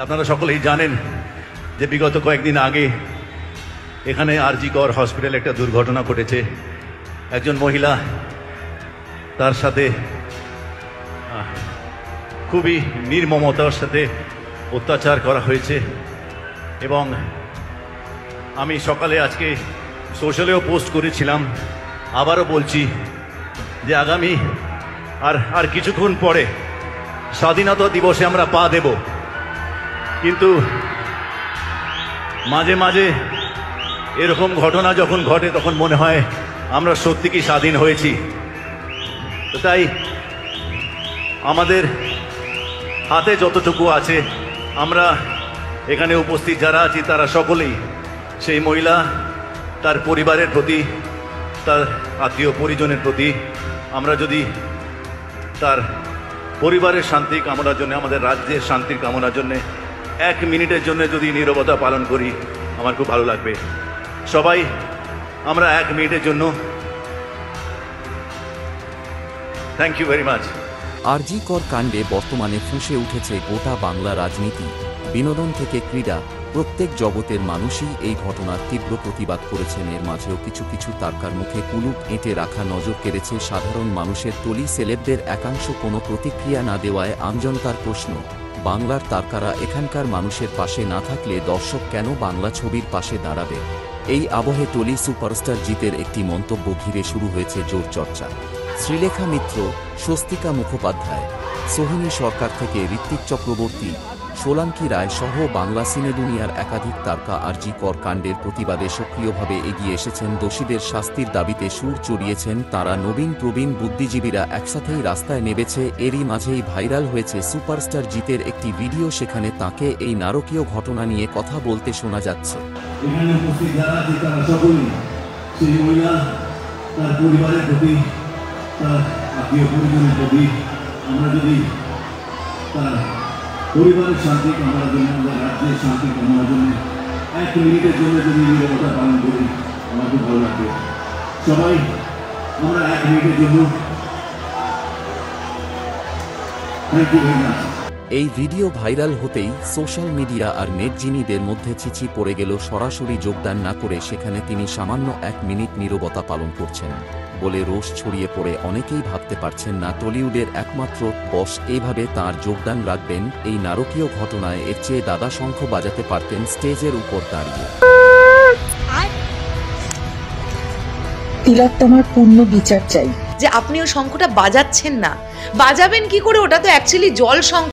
আপনারা সকলেই জানেন যে বিগত কয়েকদিন আগে এখানে আরজি কর হসপিটালে একটা দুর্ঘটনা ঘটেছে। একজন মহিলা, তার সাথে খুবই নির্মমতার সাথে অত্যাচার করা হয়েছে। এবং আমি সকালে আজকে সোশ্যালেও পোস্ট করেছিলাম, আবারও বলছি যে আগামী আর কিছুক্ষণ পরে স্বাধীনতা দিবসে আমরা পা দেব, কিন্তু মাঝে মাঝে এরকম ঘটনা যখন ঘটে তখন মনে হয় আমরা সত্যি কি স্বাধীন হয়েছি। তাই আমাদের হাতে যতটুকু আছে, আমরা এখানে উপস্থিত যারা আছি তারা সকলেই সেই মহিলা, তার পরিবারের প্রতি, তার আত্মীয় পরিজনের প্রতি আমরা যদি তার পরিবারের শান্তি কামনার জন্য, আমাদের রাজ্যের শান্তির কামনার জন্য 1 মিনিটের জন্য যদি নীরবতা পালন করি, আমার খুব ভালো লাগবে। সবাই আমরা 1 মিনিটের জন্য, থ্যাংক ইউ ভেরি মাচ। আরজি কর কাণ্ডে বর্তমানে ফুঁসে উঠেছে গোটা বাংলা রাজনীতি, বিনোদন থেকে ক্রীড়া, প্রত্যেক জগতের মানুষই এই ঘটনার তীব্র প্রতিবাদ করেছেন। এর মাঝেও কিছু কিছু তারকার মুখে কুলুপ এঁটে রাখা নজর কেড়েছে সাধারণ মানুষের টলি। সেলেবদের একাংশ কোনো প্রতিক্রিয়া না দেওয়ায় আমজনতার প্রশ্ন, বাংলার তারকারা এখানকার মানুষের পাশে না থাকলে দর্শক কেন বাংলা ছবির পাশে দাঁড়াবে? এই আবহে টলি সুপারস্টার জিতের একটি মন্তব্য ঘিরে শুরু হয়েছে জোর চর্চা। শ্রীলেখা মিত্র, স্বস্তিকা মুখোপাধ্যায়, সোহিনী সরকার থেকে ঋত্বিক চক্রবর্তী, সোলাঙ্কি রায় সহ বাংলা সিনেদুনিয়ার একাধিক তারকা আরজি কর কাণ্ডের প্রতিবাদে সক্রিয়ভাবে এগিয়ে এসেছেন। দোষীদের শাস্তির দাবিতে সুর চড়িয়েছেন তারা। নবীন প্রবীণ বুদ্ধিজীবীরা একসাথেই রাস্তায় নেমেছে। এরই মাঝেই ভাইরাল হয়েছে সুপারস্টার জিতের একটি ভিডিও, সেখানে তাকে এই নারকীয় ঘটনা নিয়ে কথা বলতে শোনা যাচ্ছে। এখানে উপস্থিত যারা আছে তারা সকলেই সেই মহিলা, তার পরিবারের প্রতি, তার আত্মীয় পরিজনের প্রতি আমরা যদি তার পরিবারের শান্তি কামনার জন্য, আমাদের রাজ্যের শান্তি কামনার জন্য 1 মিনিটের জন্য যদি নীরবতা পালন করি, আমার খুব ভালো লাগবে। সবাই আমরা 1 মিনিটের জন্য, থ্যাংক ইউ ভেরি মাচ। এই ভিডিও ভাইরাল হতেই সোশ্যাল মিডিয়া আর নেটজিনীদের মধ্যে ছিছি পড়ে গেল। সরাসরি যোগদান না করে সেখানে তিনি সামান্য 1 মিনিট নীরবতা পালন করছেন বলে রোষ ছড়িয়ে পড়ে অনেকেই ভাবতে পারছেন না টলিউডের একমাত্র বস এইভাবে তাঁর যোগদান রাখবেন এই নারকীয় ঘটনায়। এর চেয়ে দাদা শঙ্খ বাজাতে পারতেন স্টেজের উপর দাঁড়িয়ে। তিলোত্তমার পূর্ণ বিচার চাই। যে আপনি ওই শঙ্খটা বাজাচ্ছেন না, বাজাবেন কি করে? ওটা তো অ্যাকচুয়ালি জল শঙ্খ।